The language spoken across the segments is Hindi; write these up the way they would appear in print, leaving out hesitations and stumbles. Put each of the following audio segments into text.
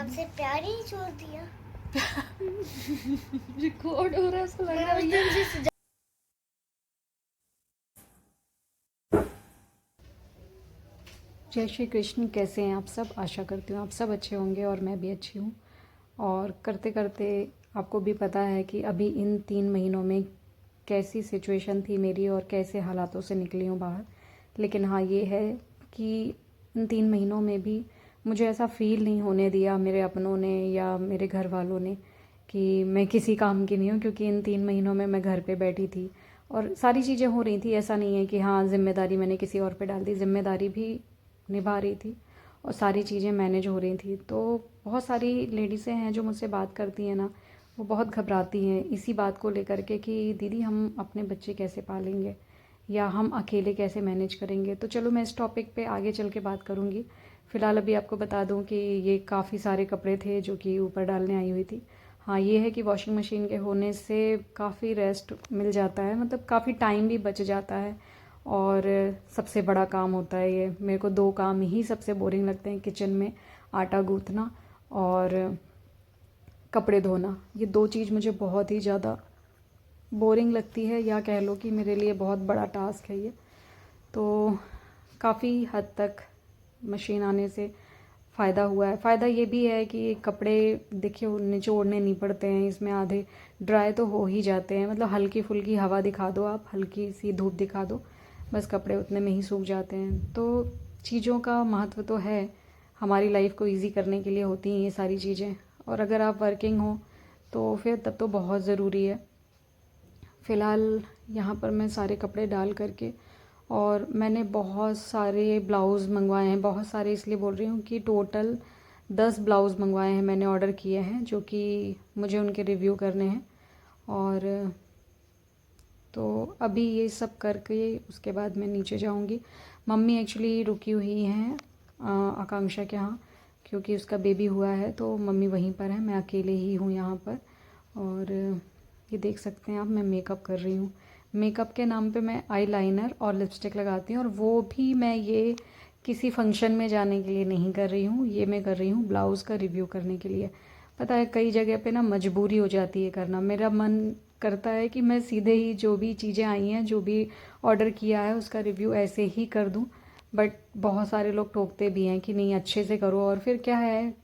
आपसे प्यार ही छोड़ दिया। रिकॉर्ड हो रहा है, ऐसा लग रहा है ये। जय श्री कृष्ण। कैसे हैं आप सब? आशा करती हूँ आप सब अच्छे होंगे और मैं भी अच्छी हूँ। और करते करते आपको भी पता है कि अभी इन 3 महीनों में कैसी सिचुएशन थी मेरी और कैसे हालातों से निकली हूँ बाहर। लेकिन हाँ, ये है कि इन 3 महीनों में भी मुझे ऐसा फ़ील नहीं होने दिया मेरे अपनों ने या मेरे घर वालों ने कि मैं किसी काम की नहीं हूँ, क्योंकि इन 3 महीनों में मैं घर पे बैठी थी और सारी चीज़ें हो रही थी। ऐसा नहीं है कि हाँ ज़िम्मेदारी मैंने किसी और पे डाल दी, ज़िम्मेदारी भी निभा रही थी और सारी चीज़ें मैनेज हो रही थी। तो बहुत सारी लेडीज़ें हैं जो मुझसे बात करती हैं ना, वो बहुत घबराती हैं इसी बात को लेकर के कि दीदी हम अपने बच्चे कैसे पालेंगे या हम अकेले कैसे मैनेज करेंगे। तो चलो मैं इस टॉपिक पे आगे चल के बात करूँगी। फ़िलहाल अभी आपको बता दूँ कि ये काफ़ी सारे कपड़े थे जो कि ऊपर डालने आई हुई थी। हाँ, ये है कि वॉशिंग मशीन के होने से काफ़ी रेस्ट मिल जाता है, मतलब काफ़ी टाइम भी बच जाता है। और सबसे बड़ा काम होता है ये। मेरे को 2 काम ही सबसे बोरिंग लगते हैं किचन में, आटा गूँथना और कपड़े धोना। ये 2 चीज़ मुझे बहुत ही ज़्यादा बोरिंग लगती है, या कह लो कि मेरे लिए बहुत बड़ा टास्क है ये। तो काफ़ी हद तक मशीन आने से फ़ायदा हुआ है। फ़ायदा ये भी है कि कपड़े देखिए निचोड़ने नहीं पड़ते हैं इसमें, आधे ड्राई तो हो ही जाते हैं। मतलब हल्की फुल्की हवा दिखा दो आप, हल्की सी धूप दिखा दो, बस कपड़े उतने में ही सूख जाते हैं। तो चीज़ों का महत्व तो है, हमारी लाइफ को इजी करने के लिए होती हैं ये सारी चीज़ें। और अगर आप वर्किंग हो तो फिर तब तो बहुत ज़रूरी है। फ़िलहाल यहाँ पर मैं सारे कपड़े डाल करके, और मैंने बहुत सारे ब्लाउज़ मंगवाए हैं। बहुत सारे इसलिए बोल रही हूँ कि टोटल 10 ब्लाउज़ मंगवाए हैं, मैंने ऑर्डर किए हैं, जो कि मुझे उनके रिव्यू करने हैं। और तो अभी ये सब करके उसके बाद मैं नीचे जाऊंगी। मम्मी एक्चुअली रुकी हुई हैं आकांक्षा के यहाँ, क्योंकि उसका बेबी हुआ है, तो मम्मी वहीं पर है, मैं अकेले ही हूँ यहाँ पर। और ये देख सकते हैं आप, मैं मेकअप कर रही हूँ। मेकअप के नाम पे मैं आईलाइनर और लिपस्टिक लगाती हूँ, और वो भी मैं ये किसी फंक्शन में जाने के लिए नहीं कर रही हूँ, ये मैं कर रही हूँ ब्लाउज़ का रिव्यू करने के लिए। पता है कई जगह पे ना मजबूरी हो जाती है करना। मेरा मन करता है कि मैं सीधे ही जो भी चीज़ें आई हैं, जो भी ऑर्डर किया है, उसका रिव्यू ऐसे ही कर दूं। बट बहुत सारे लोग टोकते भी हैं कि नहीं अच्छे से करो, और फिर क्या है,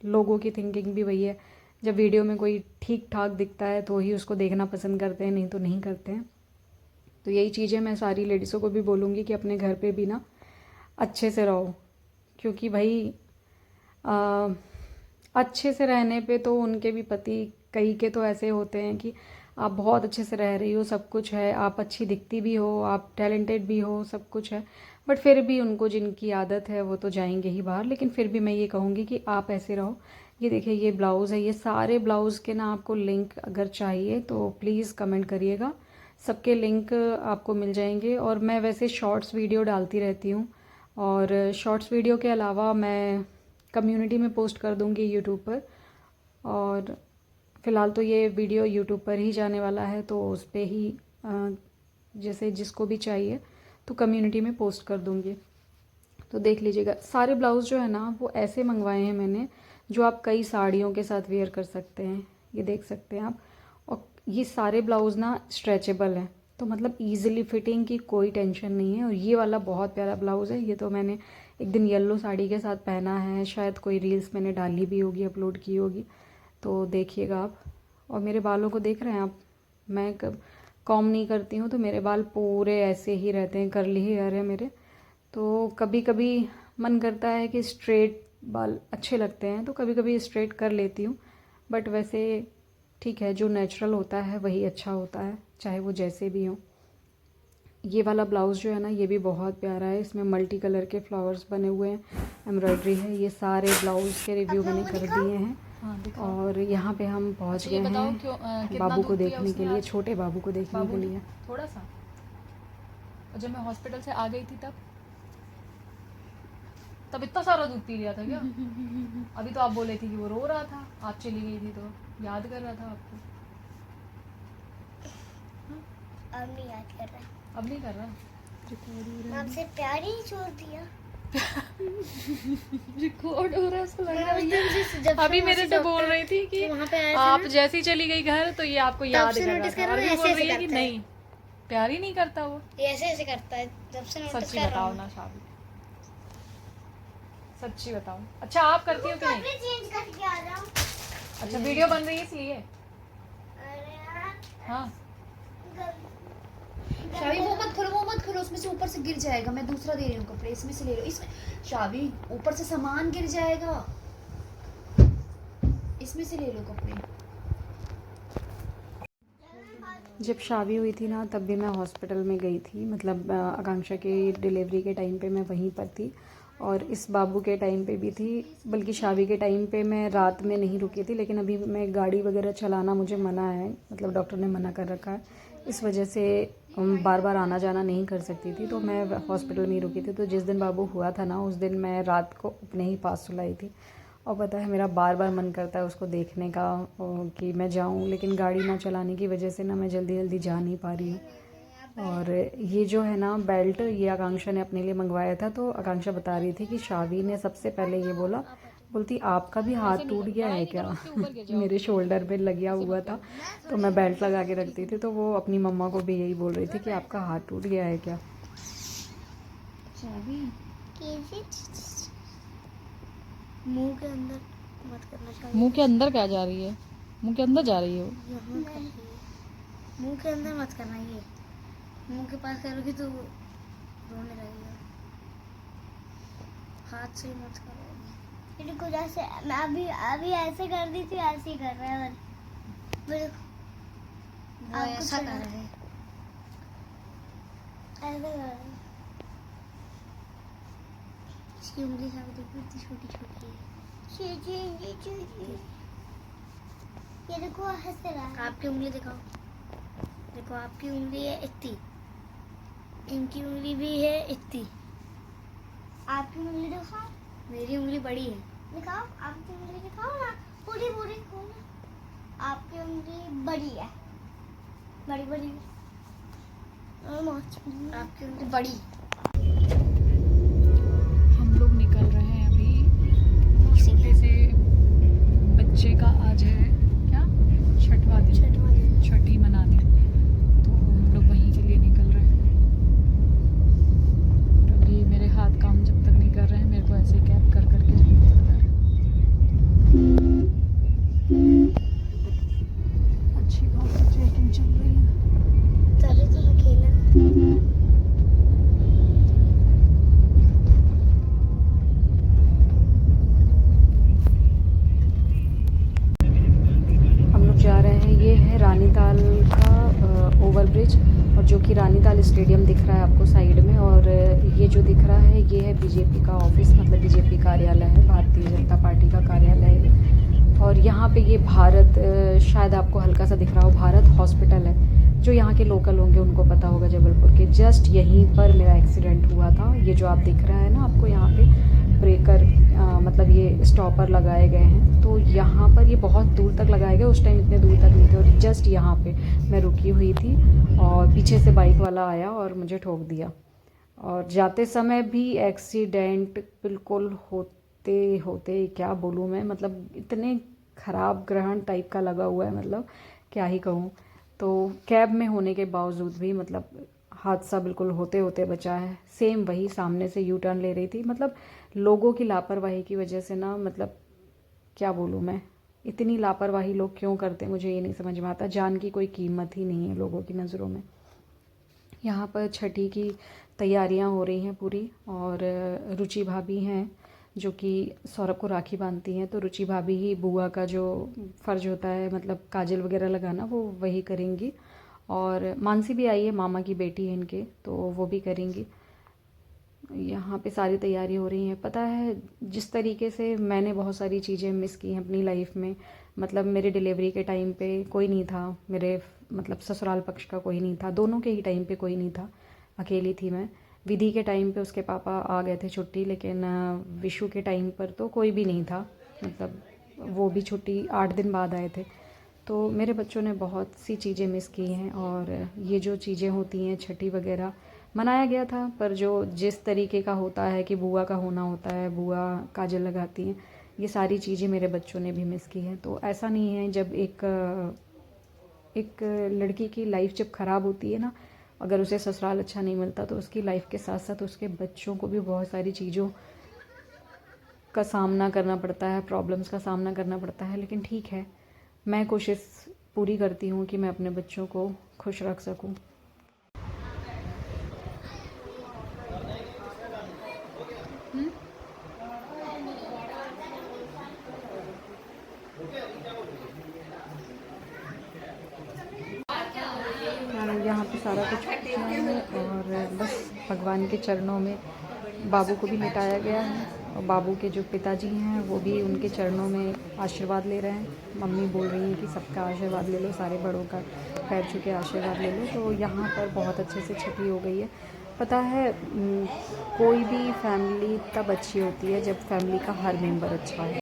लोगों की थिंकिंग भी वही है, जब वीडियो में कोई ठीक ठाक दिखता है तो ही उसको देखना पसंद करते हैं, नहीं तो नहीं करते हैं। तो यही चीज़ें मैं सारी लेडीज़ों को भी बोलूँगी कि अपने घर पे भी ना अच्छे से रहो, क्योंकि भाई अच्छे से रहने पे तो उनके भी पति कई के तो ऐसे होते हैं कि आप बहुत अच्छे से रह रही हो, सब कुछ है, आप अच्छी दिखती भी हो, आप टैलेंटेड भी हो, सब कुछ है, बट फिर भी उनको जिनकी आदत है वो तो जाएंगे ही बाहर। लेकिन फिर भी मैं ये कहूँगी कि आप ऐसे रहो। ये देखिए, ये ब्लाउज़ है, ये सारे ब्लाउज़ के ना आपको लिंक अगर चाहिए तो प्लीज़ कमेंट करिएगा, सबके लिंक आपको मिल जाएंगे। और मैं वैसे शॉर्ट्स वीडियो डालती रहती हूँ, और शॉर्ट्स वीडियो के अलावा मैं कम्युनिटी में पोस्ट कर दूँगी यूट्यूब पर। और फ़िलहाल तो ये वीडियो यूट्यूब पर ही जाने वाला है, तो उस पर ही जैसे जिसको भी चाहिए तो कम्युनिटी में पोस्ट कर दूँगी, तो देख लीजिएगा। सारे ब्लाउज़ जो है ना वो ऐसे मंगवाए हैं मैंने, जो आप कई साड़ियों के साथ वेयर कर सकते हैं, ये देख सकते हैं आप। और ये सारे ब्लाउज़ ना स्ट्रेचेबल हैं, तो मतलब ईजिली फिटिंग की कोई टेंशन नहीं है। और ये वाला बहुत प्यारा ब्लाउज़ है, ये तो मैंने एक दिन येलो साड़ी के साथ पहना है, शायद कोई रील्स मैंने डाली भी होगी, अपलोड की होगी, तो देखिएगा आप। और मेरे बालों को देख रहे हैं आप, मैं कब कॉम नहीं करती हूँ तो मेरे बाल पूरे ऐसे ही रहते हैं, कर्ली हेयर है मेरे। तो कभी कभी मन करता है कि स्ट्रेट बाल अच्छे लगते हैं, तो कभी कभी स्ट्रेट कर लेती हूँ, बट वैसे ठीक है, जो नेचुरल होता है वही अच्छा होता है, चाहे वो जैसे भी हो। ये वाला ब्लाउज़ जो है ना, ये भी बहुत प्यारा है, इसमें मल्टी कलर के फ्लावर्स बने हुए हैं, एम्ब्रॉयडरी है। ये सारे ब्लाउज़ के रिव्यू मैंने कर दिए हैं। हाँ, दिखाओ। और यहाँ पे हम पहुँच अच्छा, गए ये बताओ हैं क्यों कितना बाबू को दूध पिया देखने के उसने लिए, आज? छोटे बाबू को देखने बाबू के ने लिए। थोड़ा सा। और जब मैं हॉस्पिटल से आ गई थी तब इतना सारा दूध पी लिया था क्या? अभी तो आप बोले थे कि वो रो रहा था, आप चली गई थी तो याद कर रहा था आपको। अब नहीं याद कर रहा, अब नहीं कर रहा। आपसे प्यार ही छोड़ दिया। रिकॉर्ड हो रहा है, उसको लग रहा है मैं उस दिन से जब अभी से मेरे वहाँ से से बोल रही थी कि वहाँ पे आए थे आप ना, जैसी चली गई घर तो ये आपको याद से कर रहा नोटिस था, कर और रहा भी है, बोल ऐसे रही है ऐसे कि करता है। नहीं प्यार ही नहीं करता वो। ये ऐसे ऐसे करता है जब से नोटिस सच्ची कर रहा बताओ हूँ। ना शादी, सच्ची बताओ। अच्छा आप करती हो कि नहीं? चेंज करके आ जाऊँ। अच्छा वीडियो बन रही है इसलिए। हाँ शावी वो मत खोलो, उसमें से ऊपर से गिर जाएगा। मैं दूसरा दे रही हूँ कपड़े, इसमें से ले लो। इसमें शावी ऊपर से सामान गिर जाएगा, इसमें से ले लो कपड़े। जब शादी हुई थी ना तब भी मैं हॉस्पिटल में गई थी, मतलब आकांक्षा की डिलीवरी के टाइम पे मैं वहीं पर थी, और इस बाबू के टाइम पे भी थी। बल्कि शादी के टाइम पे मैं रात में नहीं रुकी थी, लेकिन अभी मैं गाड़ी वगैरह चलाना मुझे मना है, मतलब डॉक्टर ने मना कर रखा है। इस वजह से बार बार आना जाना नहीं कर सकती थी, तो मैं हॉस्पिटल में ही रुकी थी। तो जिस दिन बाबू हुआ था ना, उस दिन मैं रात को अपने ही पास सुलाई थी। और पता है मेरा बार बार मन करता है उसको देखने का, कि मैं जाऊं, लेकिन गाड़ी ना चलाने की वजह से ना मैं जल्दी जल्दी जा नहीं पा रही हूँ। और ये जो है ना बेल्ट, ये आकांक्षा ने अपने लिए मंगवाया था। तो आकांक्षा बता रही थी कि शावी ने सबसे पहले ये बोला, बोलती आपका भी हाथ टूट गया है क्या? मेरे शोल्डर पे लगा हुआ था, तो मैं बेल्ट लगा के रखती थी, तो वो अपनी मम्मा को भी यही बोल रही थी कि आपका हाथ टूट गया है क्या? शावी मुंह के अंदर मत करना चाहिए। मुंह के अंदर क्या जा रही है? मुंह के अंदर जा रही है वो। यहाँ कर रही है। मुंह के अंदर मत करना, ये मुंह के पास करोगी तो रोने लगेगा। हाथ से मत करो। देखो जैसे मैं अभी ऐसे कर दी थी, ऐसे ही कर रहा है। वो ऐसा कर रहे हैं, ऐसे कर रहे हैं। इसकी उंगली सब देखो इतनी छोटी छोटी है। ये देखो हंस रहा है। आपकी उंगली दिखाओ, देखो आपकी उंगली है इतनी, इनकी उंगली भी है इतनी। आपकी उंगली दिखाओ। मेरी उंगली बड़ी है, दिखाओ आपकी उंगली दिखाओ ना, पूरी पूरी खोलो। आपकी उंगली बड़ी है, बड़ी बड़ी। आपकी उंगली बड़ी। हम लोग निकल रहे हैं अभी छोटे से बच्चे का, आज है क्या छठवां दिन, छठी मनाने, तो हम लोग वहीं के लिए निकल रहे हैं। और अभी मेरे हाथ काम जब तक नहीं कर रहे हैं, मेरे को ऐसे कैब कर करके जाना पड़ रहा है। अच्छी बात है, ट्रैकिंग चल रही है। तभी तो मैं खेला। हम लोग जा रहे हैं, ये है रानीताल का ओवर ब्रिज, और जो कि रानीताल स्टेडियम दिख रहा है आपको साइड में। और ये जो दिख रहा है ये है बीजेपी का ऑफिस, मतलब बीजेपी कार्यालय है, भारतीय जनता पार्टी का कार्यालय है। और यहाँ पे ये भारत, शायद आपको हल्का सा दिख रहा हो, भारत हॉस्पिटल है। जो यहाँ के लोकल होंगे उनको पता होगा, जबलपुर के जस्ट यहीं पर मेरा एक्सीडेंट हुआ था। ये जो आप दिख रहा है ना आपको, यहाँ पे ब्रेकर, मतलब ये स्टॉपर लगाए गए हैं, तो यहाँ पर ये बहुत दूर तक लगाए गए, उस टाइम इतने दूर तक नहीं थे। और जस्ट यहाँ पे मैं रुकी हुई थी, और पीछे से बाइक वाला आया और मुझे ठोक दिया। और जाते समय भी एक्सीडेंट बिल्कुल होते होते क्या बोलूँ मैं, मतलब इतने ख़राब ग्रहण टाइप का लगा हुआ है, मतलब क्या ही कहूँ। तो कैब में होने के बावजूद भी मतलब हादसा बिल्कुल होते होते बचा है। सेम वही सामने से यू टर्न ले रही थी, मतलब लोगों की लापरवाही की वजह से ना, मतलब क्या बोलूँ मैं, इतनी लापरवाही लोग क्यों करते हैं मुझे ये नहीं समझ में आता। जान की कोई कीमत ही नहीं है लोगों की नज़रों में। यहाँ पर छठी की तैयारियाँ हो रही हैं पूरी, और रुचि भाभी हैं जो कि सौरभ को राखी बांधती हैं, तो रुचि भाभी ही बुआ का जो फ़र्ज होता है, मतलब काजल वगैरह लगाना, वो वही करेंगी। और मानसी भी आई है, मामा की बेटी है इनके, तो वो भी करेंगी। यहाँ पे सारी तैयारी हो रही है। पता है जिस तरीके से मैंने बहुत सारी चीज़ें मिस की हैं अपनी लाइफ में, मतलब मेरे डिलीवरी के टाइम पे कोई नहीं था, मेरे मतलब ससुराल पक्ष का कोई नहीं था, दोनों के ही टाइम पे कोई नहीं था, अकेली थी मैं। विधि के टाइम पे उसके पापा आ गए थे छुट्टी, लेकिन विशु के टाइम पर तो कोई भी नहीं था, मतलब वो भी छुट्टी 8 दिन बाद आए थे। तो मेरे बच्चों ने बहुत सी चीज़ें मिस की हैं, और ये जो चीज़ें होती हैं छठी वगैरह, मनाया गया था, पर जो जिस तरीके का होता है कि बुआ का होना होता है, बुआ काजल लगाती हैं, ये सारी चीज़ें मेरे बच्चों ने भी मिस की हैं। तो ऐसा नहीं है, जब एक लड़की की लाइफ जब ख़राब होती है ना, अगर उसे ससुराल अच्छा नहीं मिलता तो उसकी लाइफ के साथ साथ उसके बच्चों को भी बहुत सारी चीज़ों का सामना करना पड़ता है, प्रॉब्लम्स का सामना करना पड़ता है। लेकिन ठीक है, मैं कोशिश पूरी करती हूँ कि मैं अपने बच्चों को खुश रख सकूँ। यहाँ पे सारा कुछ किया है और बस भगवान के चरणों में बाबू को भी लिटाया गया है, और बाबू के जो पिताजी हैं वो भी उनके चरणों में आशीर्वाद ले रहे हैं। मम्मी बोल रही हैं कि सबका आशीर्वाद ले लो, सारे बड़ों का पैर छू के आशीर्वाद ले लो। तो यहाँ पर बहुत अच्छे से छठी हो गई है। पता है, कोई भी फैमिली तब अच्छी होती है जब फैमिली का हर मेंबर अच्छा हो।